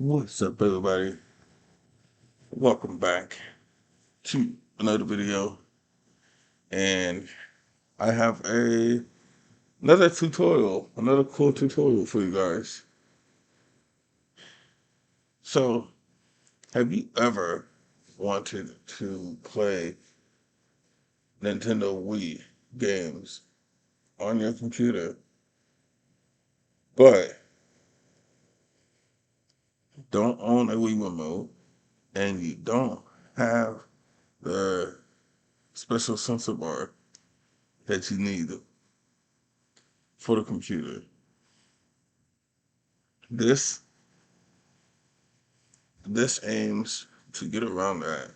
What's up, everybody? Welcome back to another video, and I have another cool tutorial for you guys. So, have you ever wanted to play Nintendo Wii games on your computer, but don't own a Wii remote, and you don't have the special sensor bar that you need for the computer? This this aims to get around that.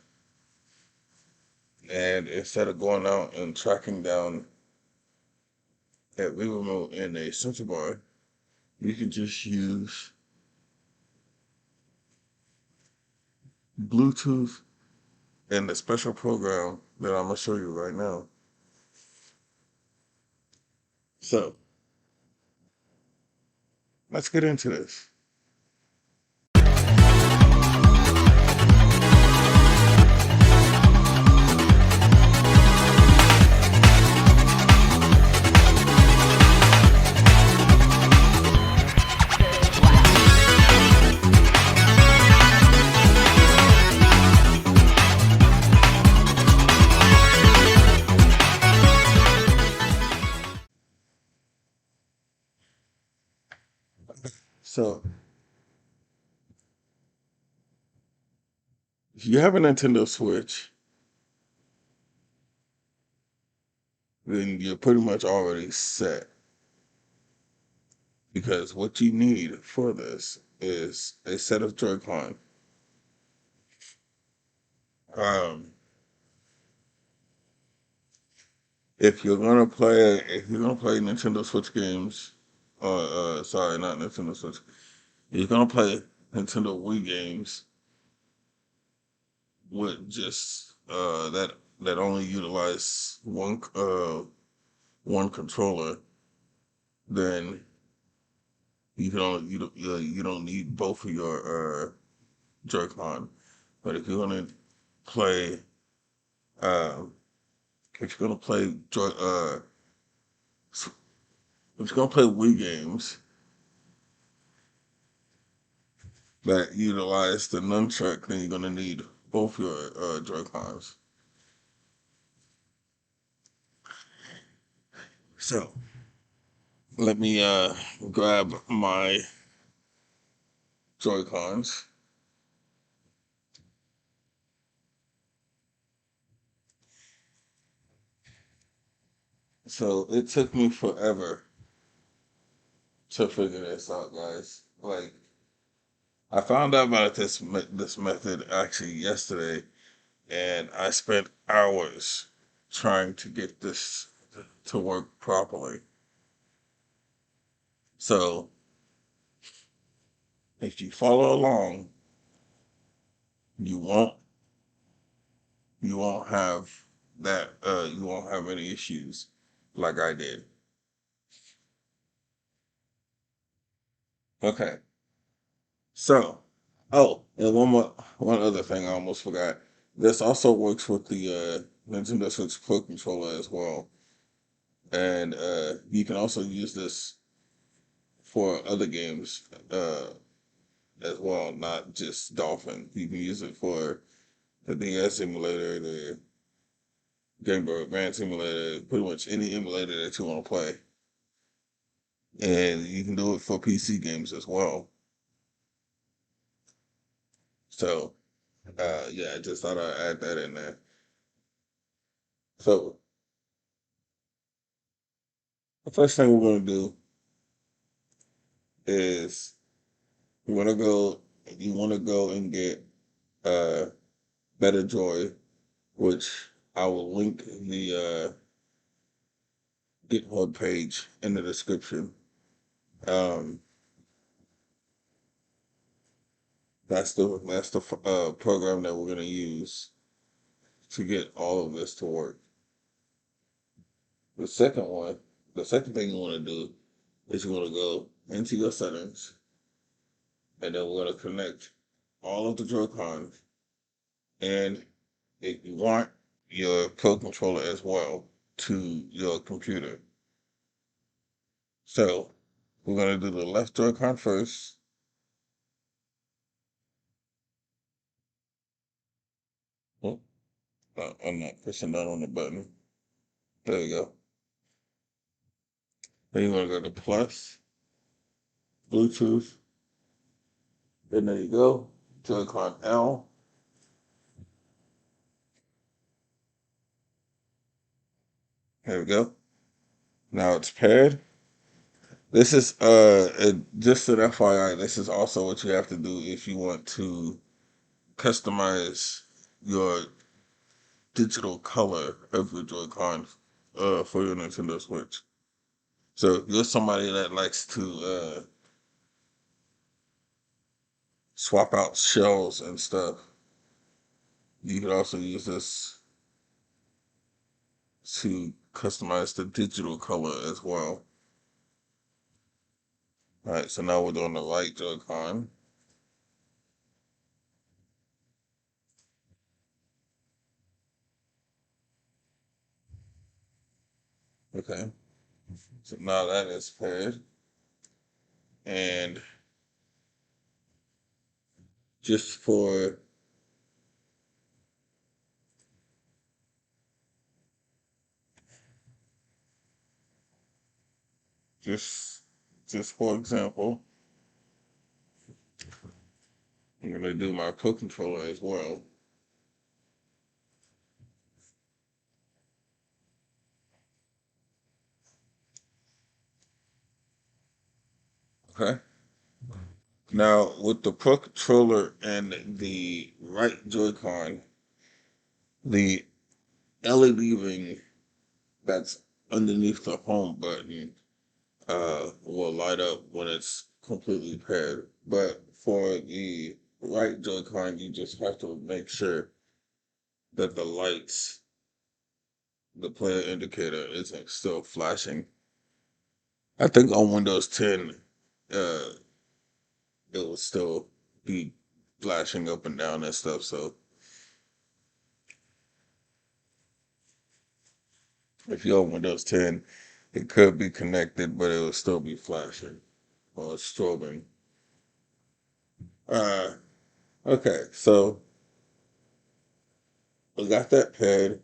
And instead of going out and tracking down that Wii remote in a sensor bar, you can just use Bluetooth and the special program that I'm gonna show you right now. So let's get into this. So if you have a Nintendo Switch, then you're pretty much already set. Because what you need for this is a set of Joy-Con. Um, if you're gonna play Nintendo Switch games, sorry, not Nintendo Switch. If you're gonna play Nintendo Wii games with just that only utilize one controller, then you don't need both of your Joy-Con. But play uh, if you're gonna play s- if you're gonna play Wii games that utilize the nunchuck, then you're gonna need both your Joy-Cons. So let me grab my Joy-Cons. So it took me forever to figure this out, guys. Like, I found out about this method actually yesterday, and I spent hours trying to get this to work properly. So if you follow along, you won't you won't have you won't have any issues like I did. Okay. So, and one other thing I almost forgot. This also works with the Nintendo Switch Pro controller as well, and you can also use this for other games as well, not just Dolphin. You can use it for the DS emulator, the Game Boy Advance emulator, pretty much any emulator that you want to play, and you can do it for PC games as well. So, yeah, I just thought I'd add that in there. So, the first thing we're going to do is you want to go you want to go and get uh BetterJoy, which I will link the GitHub page in the description. Um, that's the program that we're gonna use to get all of this to work. The second one, the second thing you want to do is you want to go into your settings, and then we're gonna connect all of the Joy-Cons, and if you want your Pro controller as well to your computer. So we're gonna do the left Joy-Con first. Oh, I'm not pushing down on the button. There you go. Then you want to go to plus, Bluetooth. Then there you go. Joy-Con L. There we go. Now it's paired. This is just an FYI. This is also what you have to do if you want to customize your digital color of your Joy-Con for your Nintendo Switch. So if you're somebody that likes to swap out shells and stuff, you could also use this to customize the digital color as well. All right, so now we're doing the right Joy-Con. Okay, so now that is paired. And just for just just for example, I'm gonna do my Pro controller as well. Okay. Now with the Pro controller and the right Joy-Con, the LED ring that's underneath the home button will light up when it's completely paired. But for the right Joy-Con, you just have to make sure that the lights, the player indicator, isn't still flashing. I think on Windows 10, uh, it will still be flashing up and down and stuff. So if you're on Windows 10, it could be connected, but it will still be flashing or strobing. Uh, okay, so we got that paired.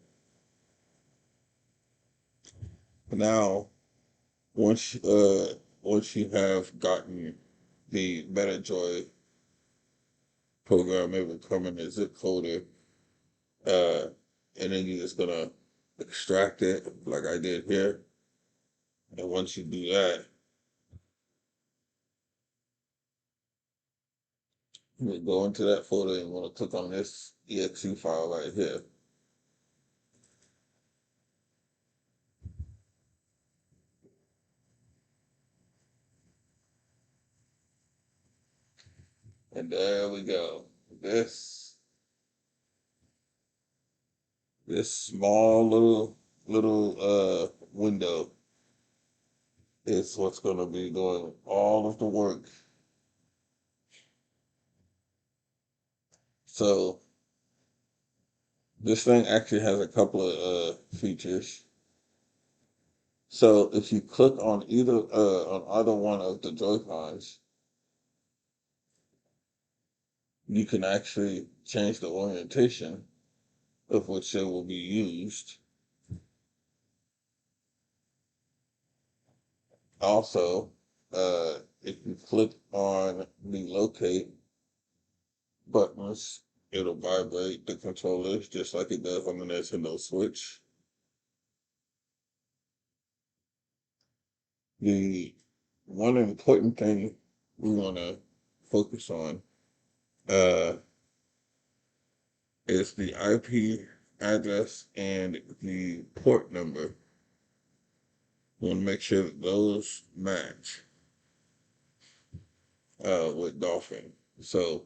Now, once once you have gotten the BetterJoy program, it will come in a zip folder, uh, and then you're just gonna extract it like I did here. And once you do that, you go into that folder and you want to click on this exe file right here. And there we go. This small little window is what's gonna be doing all of the work. So this thing actually has a couple of features. So if you click on either one of the Joy-Cons, you can actually change the orientation of which it will be used. Also, if you click on the locate buttons, it'll vibrate the controllers just like it does on the Nintendo Switch. The one important thing we want to focus on uh, is the IP address and the port number. We want to make sure that those match with Dolphin. So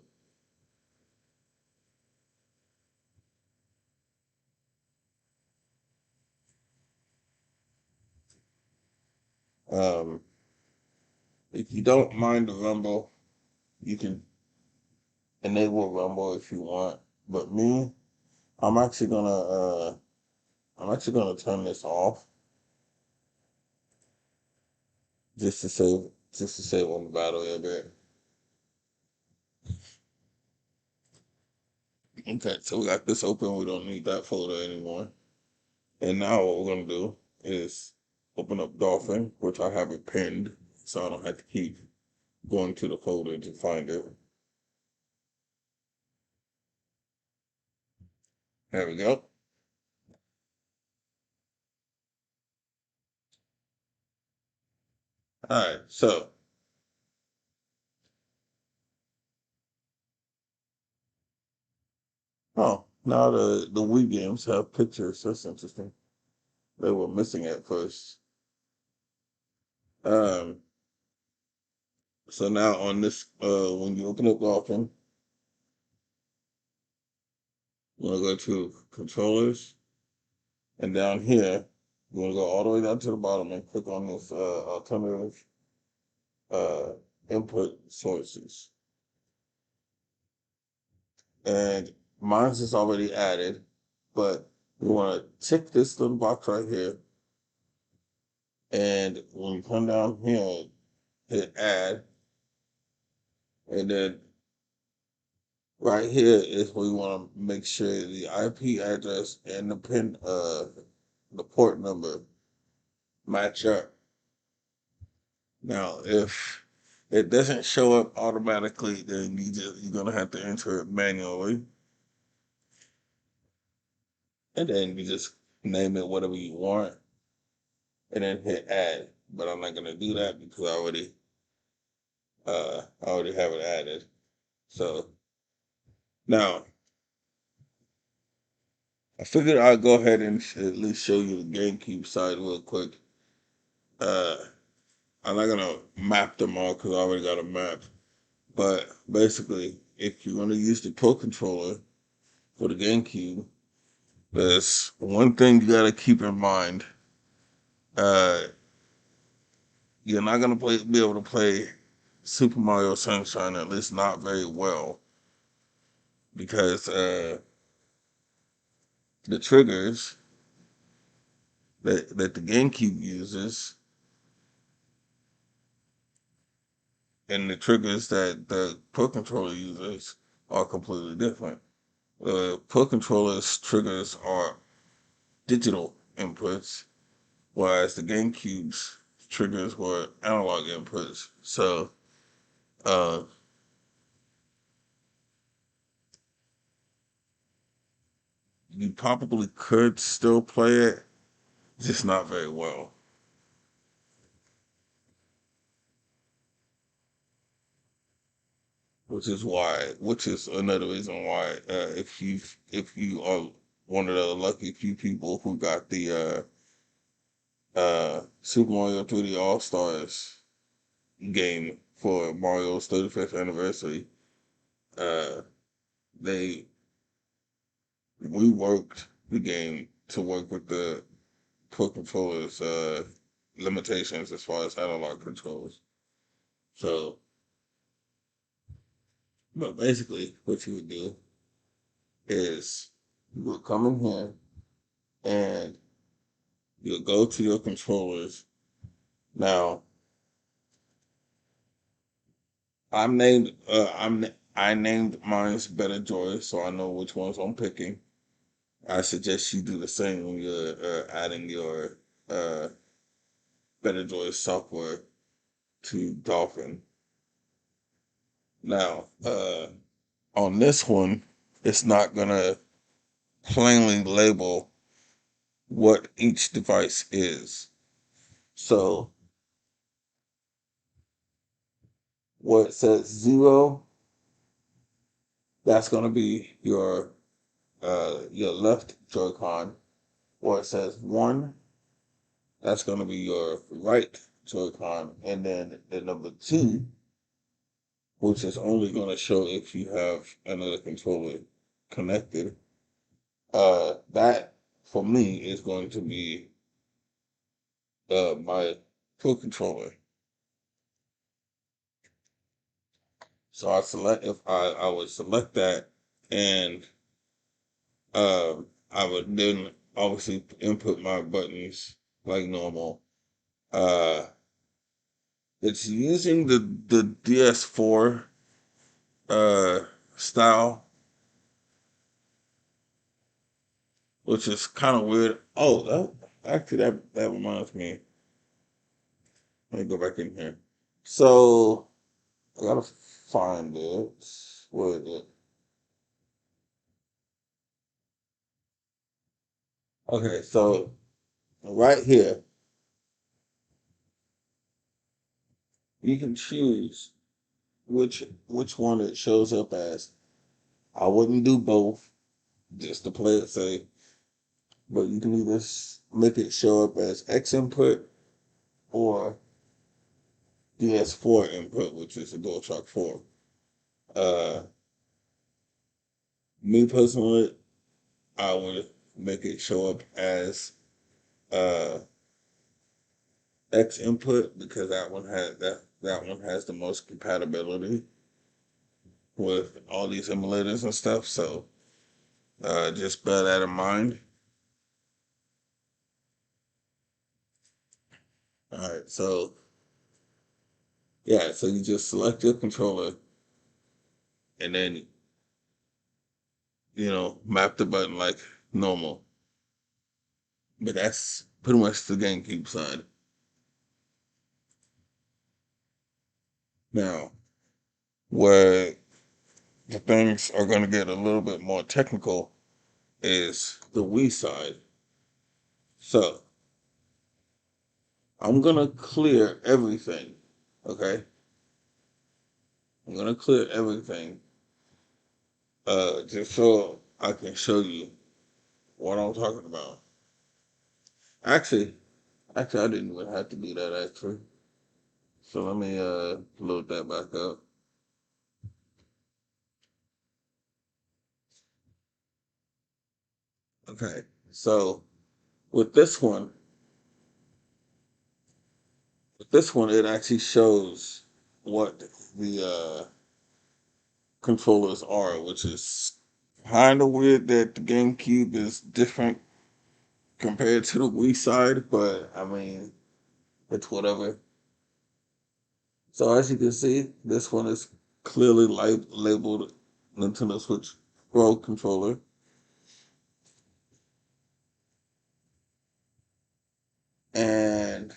um, if you don't mind the rumble, you can enable Rumble if you want. But me, I'm actually gonna turn this off just to save on the battery a bit. Okay, so we got this open. We don't need that folder anymore. And now what we're gonna do is open up Dolphin, which I have it pinned, so I don't have to keep going to the folder to find it. There we go. All right, so now the Wii games have pictures. That's interesting. They were missing at first. Um, so now on this, when you open up Dolphin, you want to go to controllers, and down here, you want to go all the way down to the bottom and click on this alternative uh, input sources. And mine's is already added, but we want to tick this little box right here, and when you come down here, hit add, and then right here is where you want to make sure the IP address and the port number match up. Now, if it doesn't show up automatically, then you're gonna have to enter it manually, and then you just name it whatever you want, and then hit add. But I'm not gonna do that because I already have it added. So now I figured I'd go ahead and at least show you the GameCube side real quick. Uh, I'm not gonna map them all because I already got a map. But basically, if you're gonna use the Pro controller for the GameCube, there's one thing you gotta keep in mind. Uh, you're not gonna be able to play Super Mario Sunshine, at least not very well, because the triggers that the GameCube uses and the triggers that the Pro controller uses are completely different. The Pro controller's triggers are digital inputs, whereas the GameCube's triggers were analog inputs. So uh, you probably could still play it, just not very well. Which is another reason why, if you are one of the lucky few people who got the Super Mario 3D All Stars game for Mario's 35th anniversary, uh, they reworked the game to work with the Pro controllers limitations as far as analog controls. So, but basically, what you would do is you would come in here and you'll go to your controllers. Now, I named mine's BetterJoy, so I know which ones I'm picking. I suggest you do the same when you're adding your uh, BetterJoy software to Dolphin. Now, on this one, it's not gonna plainly label what each device is. So, where it says 0, that's gonna be your left Joy-Con. Where it says 1, that's going to be your right Joy-Con, and then the number 2, which is only going to show if you have another controller connected. That for me is going to be my Pro controller. So I would select that, and I would then obviously input my buttons like normal. Uh, it's using the DS4 uh style, which is kind of weird. Oh, that reminds me. Let me go back in here. So I gotta find it. Where is it? Okay, so right here, you can choose which one it shows up as. I wouldn't do both just to play it safe, but you can either make it show up as X input or DS4 input, which is a DualShock 4. Uh, Me personally, I would make it show up as uh, X input because that one has the most compatibility with all these emulators and stuff. So just bear that in mind. All right, so yeah, so you just select your controller and then map the button like normal. But that's pretty much the GameCube side. Now, where the things are going to get a little bit more technical is the Wii side. So I'm going to clear everything. Okay, I'm going to clear everything just so I can show you what I'm talking about. Actually, I didn't even have to do that actually. So let me load that back up. Okay. So with this one, it actually shows what the controllers are, which is kind of weird that the GameCube is different compared to the Wii side, but I mean, it's whatever. So as you can see, this one is clearly labeled Nintendo Switch Pro controller. And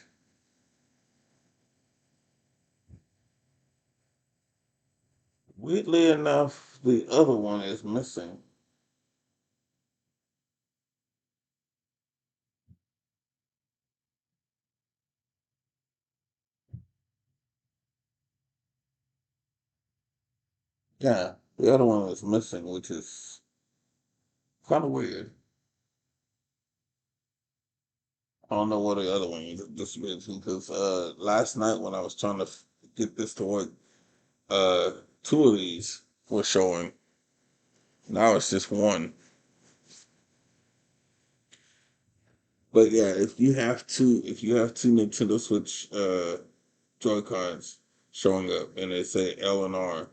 weirdly enough, the other one is missing. Yeah, the other one is missing, which is kind of weird. I don't know what the other one is this is because last night when I was trying to get this to work, uh, two of these were showing. Now it's just one. But yeah, if you have two Nintendo Switch Joy Cons showing up and they say L and R,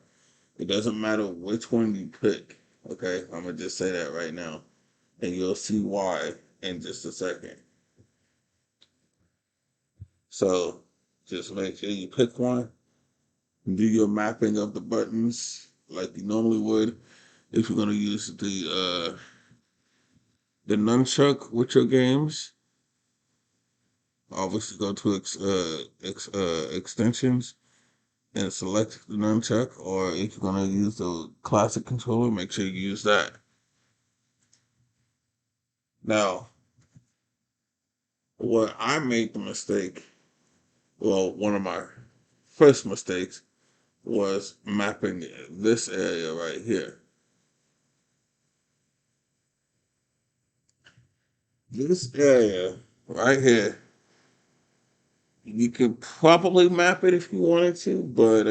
it doesn't matter which one you pick. Okay, I'm gonna just say that right now, and you'll see why in just a second. So just make sure you pick one, do your mapping of the buttons like you normally would if you're gonna use the nunchuck with your games. Obviously, go to extensions and select the nunchuck, or if you're gonna use the classic controller, make sure you use that. Now, what I made the mistake, well, one of my first mistakes was mapping this area right here. This area right here, you could probably map it if you wanted to, but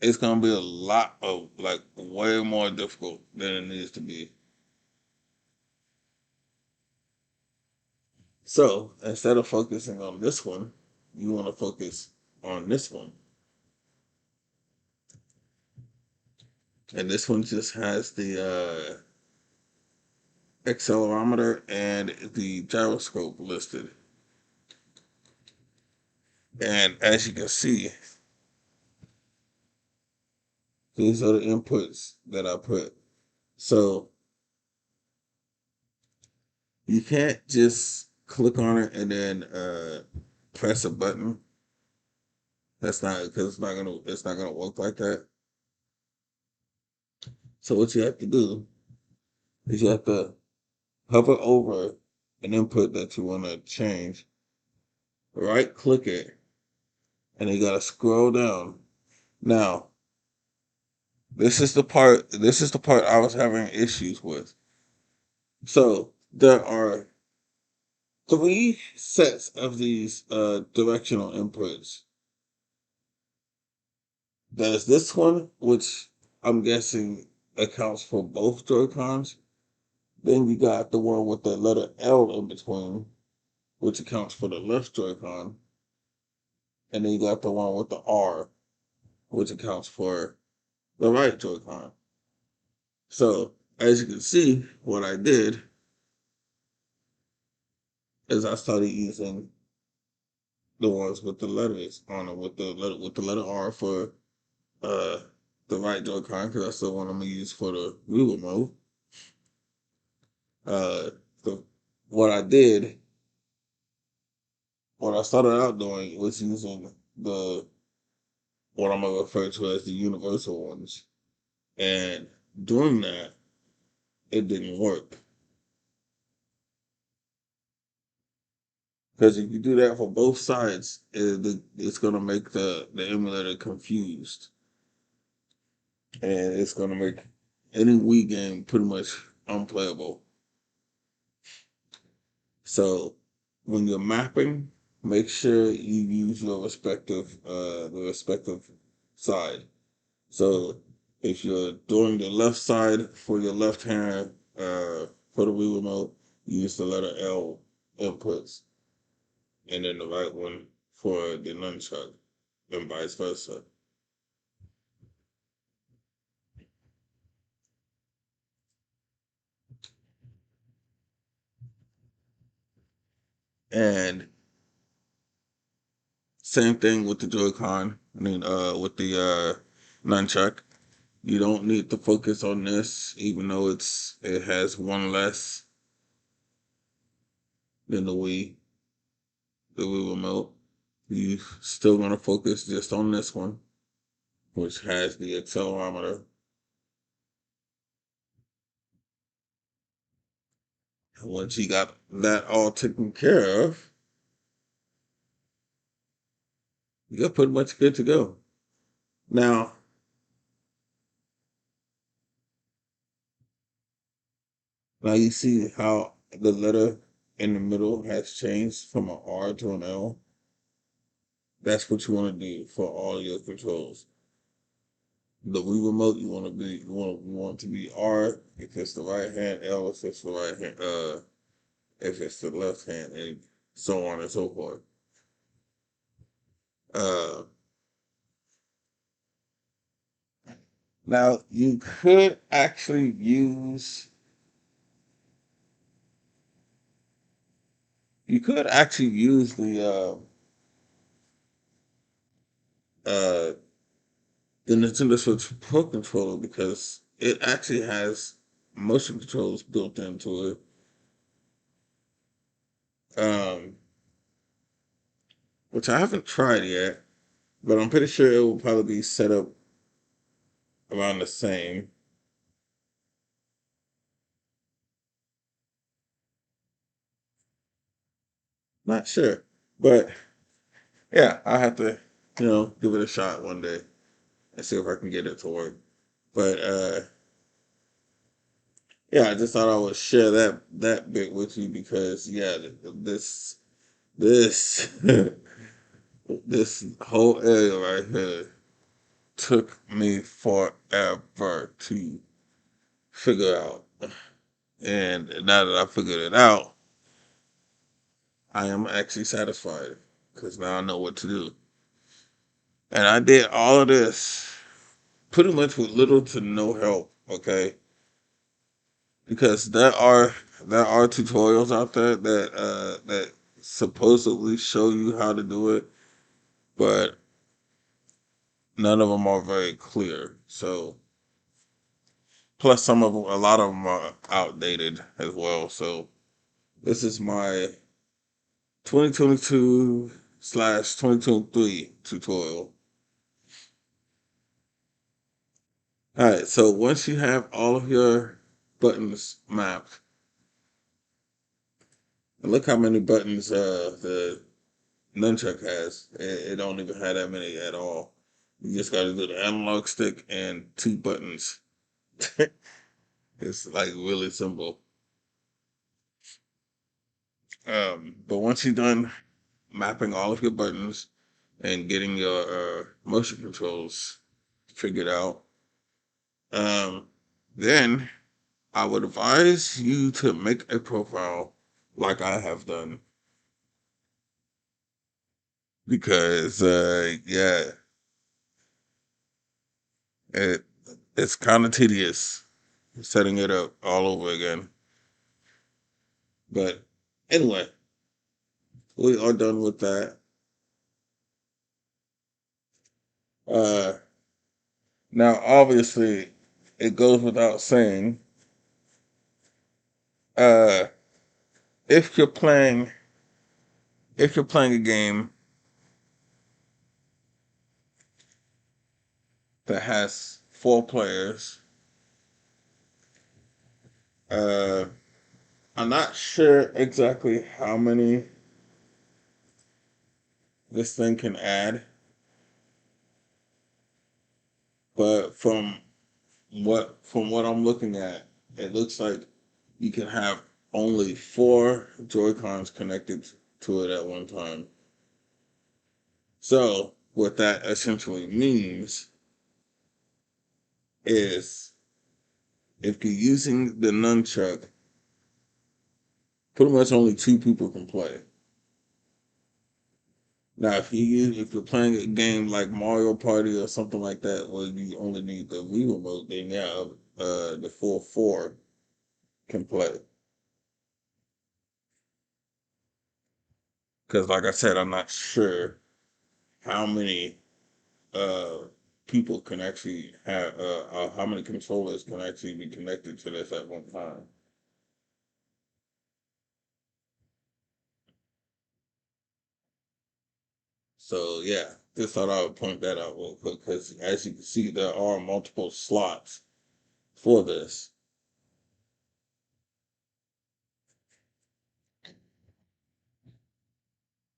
it's gonna be a lot of like way more difficult than it needs to be. So instead of focusing on this one, you want to focus on this one. and this one just has the accelerometer and the gyroscope listed. And as you can see, these are the inputs that I put. So you can't just click on it and then press a button. That's not because it's not gonna work like that. So what you have to do is you have to hover over an input that you want to change, right click it, and you gotta scroll down. Now, this is the part I was having issues with. So there are three sets of these directional inputs. There's this one, which I'm guessing accounts for both Joy-Cons. Then you got the one with the letter L in between, which accounts for the left Joy-Con. And then you got the one with the R, which accounts for the right Joy-Con. So, as you can see, what I did is I started using the ones with the letters on it, with the letter R for uh the right Joy-Con, because that's the one I'm gonna use for the Wii remote. Uh, the, what I did, what I started out doing was using the what I'm gonna refer to as the universal ones, and doing that, it didn't work because if you do that for both sides, it's gonna make the emulator confused, and it's gonna make any Wii game pretty much unplayable. So when you're mapping, make sure you use your respective side. So if you're doing the left side for your left hand for the Wii remote, use the letter L inputs, and then the right one for the nunchuck, and vice versa. And same thing with the Joy-Con. With the nunchuck. You don't need to focus on this, even though it has one less than the Wii remote. You still gonna focus just on this one, which has the accelerometer. And once you got that all taken care of, you're pretty much good to go. Now, now you see how the letter in the middle has changed from an R to an L. That's what you want to do for all your controls. The Wii remote, you want it to be R if it's the right hand, L if it's the right hand, if it's the left hand, and so on and so forth. Uh, Now you could actually use uh the Nintendo Switch Pro controller because it actually has motion controls built into it. Which I haven't tried yet, but I'm pretty sure it will probably be set up around the same. Not sure, but yeah, I have to, give it a shot one day and see if I can get it to work. But yeah, I just thought I would share that bit with you because yeah, this this whole area right here took me forever to figure out. And now that I figured it out, I am actually satisfied because now I know what to do. And I did all of this pretty much with little to no help. Okay, because there are tutorials out there that supposedly show you how to do it, but none of them are very clear. So plus some of them, a lot of them are outdated as well. So this is my 2022/2023 tutorial. All right, so once you have all of your buttons mapped, and look how many buttons the nunchuck has. It don't even have that many at all. You just got to do the analog stick and two buttons. It's like really simple. But once you're done mapping all of your buttons and getting your motion controls figured out, um, then I would advise you to make a profile like I have done because yeah, it it's kind of tedious setting it up all over again. But anyway, we are done with that. Uh, Now, obviously, it goes without saying, uh, if you're playing, if you're playing a game that has four players, uh, I'm not sure exactly how many this thing can add, but from what I'm looking at, it looks like you can have only four Joy Cons connected to it at one time. So, what that essentially means is if you're using the nunchuck, pretty much only two people can play. Now, if you're playing a game like Mario Party or something like that, where you only need the Wii remote, then yeah, the full four can play. Because, like I said, I'm not sure how many uh people can actually have how many controllers can actually be connected to this at one time. So yeah, just thought I would point that out real quick because as you can see, there are multiple slots for this.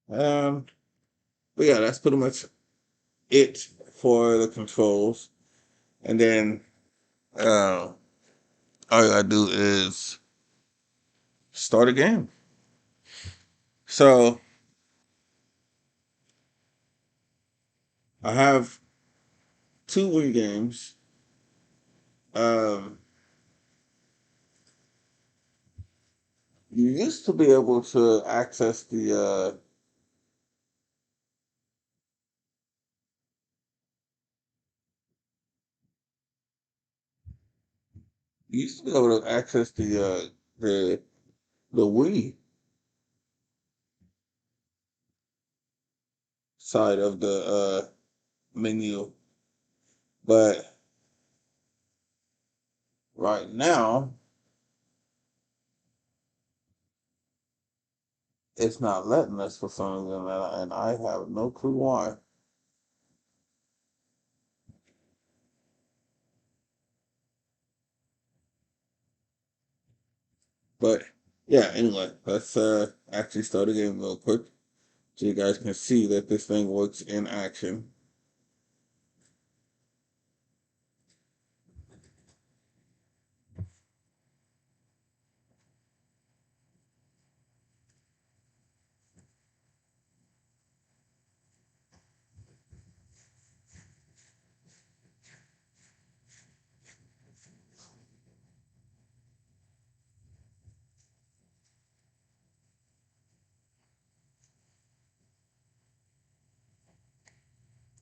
Um, but yeah, that's pretty much it for the controls. And then all you gotta do is start a game. So I have two Wii games. Um, you used to be able to access you used to be able to access the the Wii side of the menu, but right now it's not letting us for some reason, and I have no clue why. But yeah, anyway, let's actually start a game real quick so you guys can see that this thing works in action.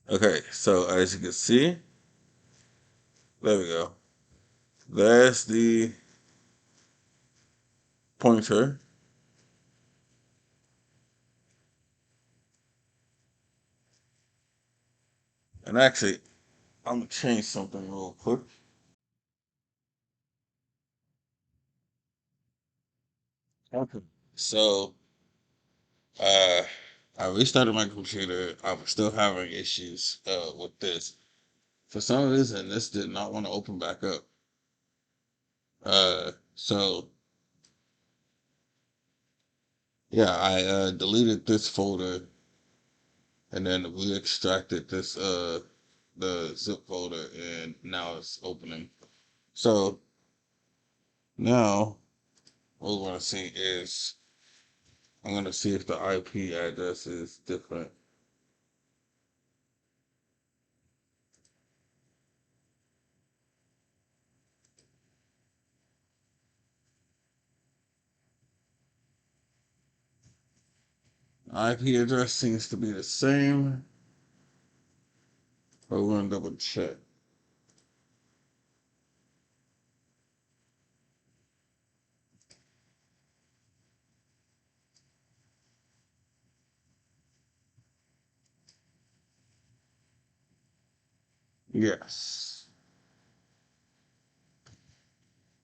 Okay, so as you can see, There we go. There's the pointer. And actually, I'm gonna change something real quick. Okay. So, uh, I restarted my computer. I'm still having issues with this. For some reason, this did not want to open back up. So yeah, I deleted this folder and then we extracted this the zip folder and now it's opening. So now what we're gonna see is I'm gonna see if the IP address is different. IP address seems to be the same, but we're gonna double check. Yes.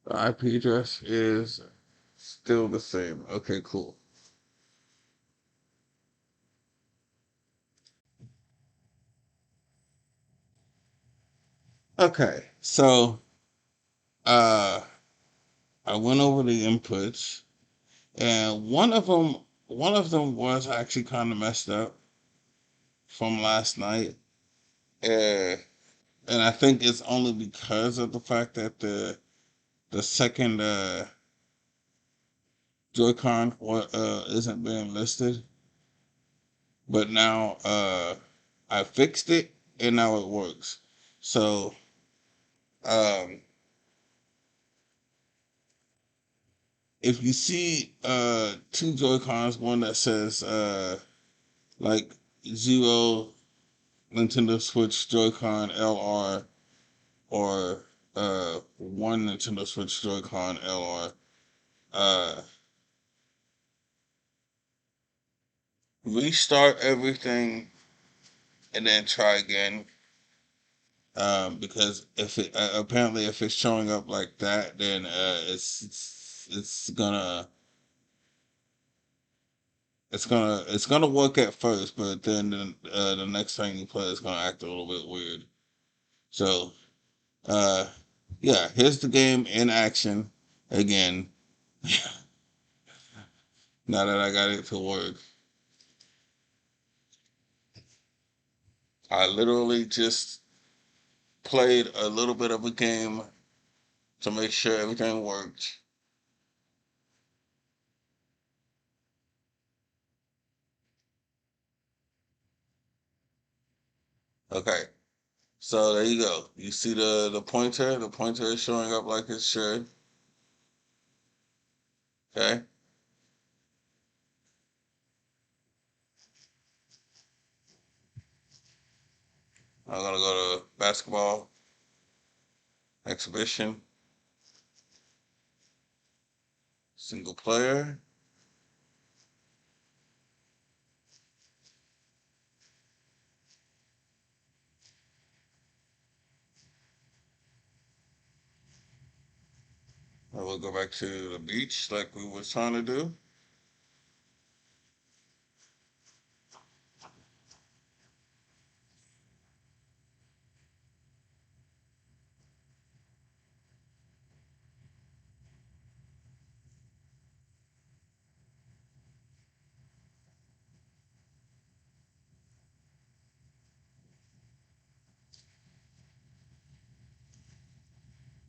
The IP address is still the same. Okay, cool. Okay, so uh I went over the inputs and one of them was actually kind of messed up from last night. Uh, and I think it's only because of the fact that the second Joy-Con isn't being listed. But now I fixed it and now it works. So um, if you see two Joy-Cons, one that says like zero Nintendo Switch Joy-Con LR or one Nintendo Switch Joy-Con LR, uh, restart everything and then try again. Because if it apparently if it's showing up like that, then it's gonna work at first, but then the next time you play, it's gonna act a little bit weird. So uh, yeah, here's the game in action again. Now that I got it to work, I literally just played a little bit of a game to make sure everything worked. Okay, so there you go. You see the pointer? The pointer is showing up like it should. Okay, I'm gonna go to basketball exhibition, single player. I will go back to the beach like we were trying to do.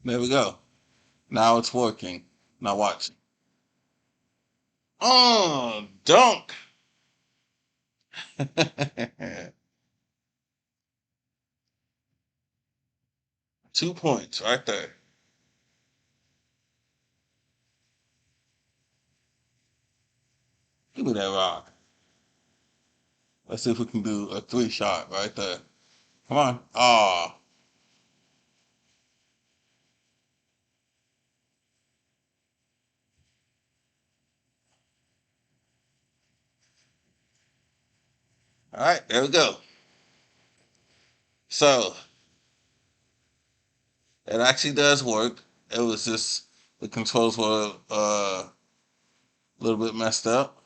There we go. Now it's working. Now watch. Oh, dunk! 2 points right there. Give me that rock. Let's see if we can do a three shot right there. Come on. Ah, All right, there we go. So it actually does work. It was just the controls were a little bit messed up.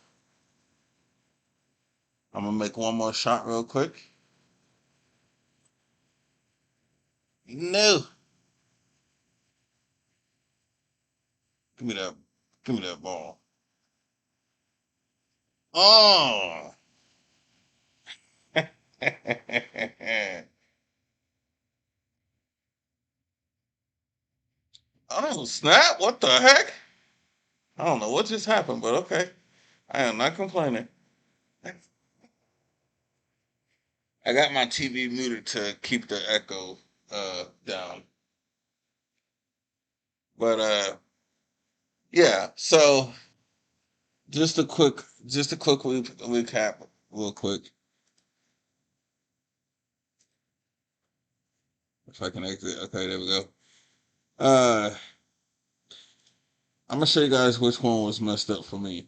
I'm gonna make one more shot real quick. No, give me that. Give me that ball. Oh. Oh snap! What the heck? I don't know what just happened, but okay. I am not complaining. I got my TV muted to keep the echo down. But yeah, so just a quick recap real quick. If I can exit. Okay, there we go. Uh I'm gonna show you guys which one was messed up for me.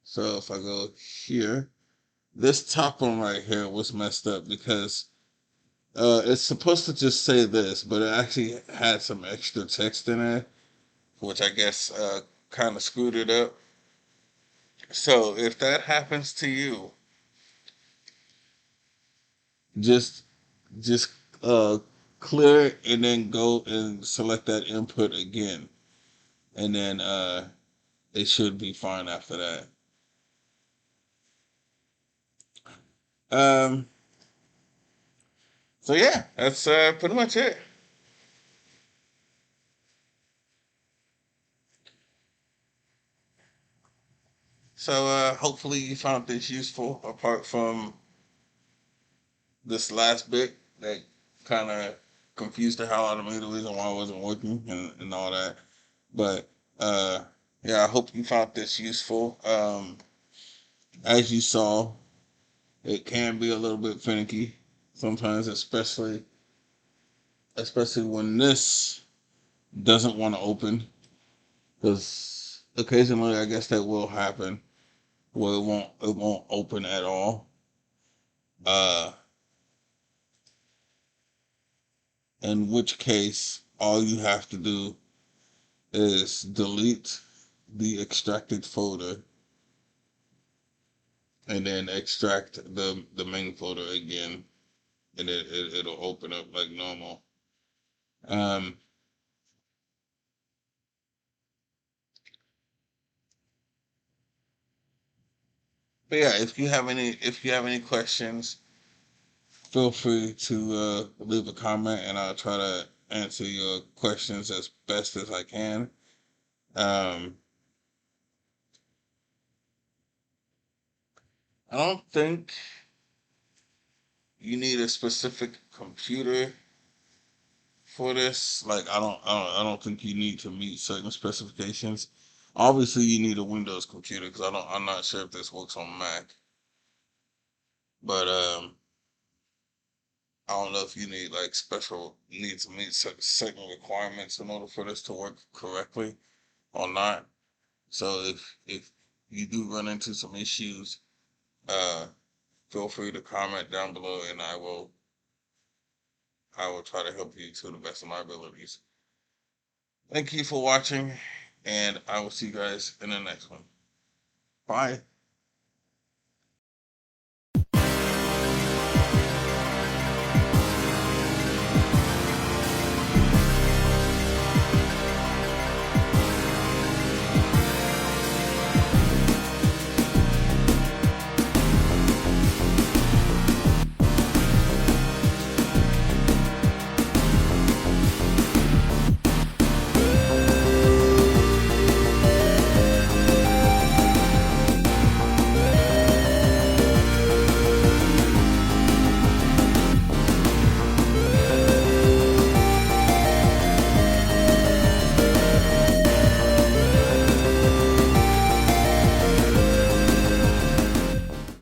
So if I go here, this top one right here was messed up because it's supposed to just say this, but it actually had some extra text in it, which I guess kind of screwed it up. So if that happens to you, just just uh clear it and then go and select that input again, and then it should be fine after that. Um, so yeah, that's pretty much it. So hopefully you found this useful. Apart from this last bit that kind of confused the hell out of me, the reason why it wasn't working and all that. But uh, yeah, I hope you found this useful. As you saw, it can be a little bit finicky sometimes, especially when this doesn't want to open, because occasionally I guess that will happen where it won't open at all. Uh, in which case, all you have to do is delete the extracted folder and then extract the main folder again, and it'll open up like normal. Um, but yeah, if you have any questions, feel free to leave a comment, and I'll try to answer your questions as best as I can. Um, I don't think you need a specific computer for this. Like I don't think you need to meet certain specifications. Obviously, you need a Windows computer because I'm not sure if this works on Mac. But I don't know if you need to meet certain requirements in order for this to work correctly or not. So if you do run into some issues, uh, feel free to comment down below, and I will try to help you to the best of my abilities. Thank you for watching, and I will see you guys in the next one. Bye.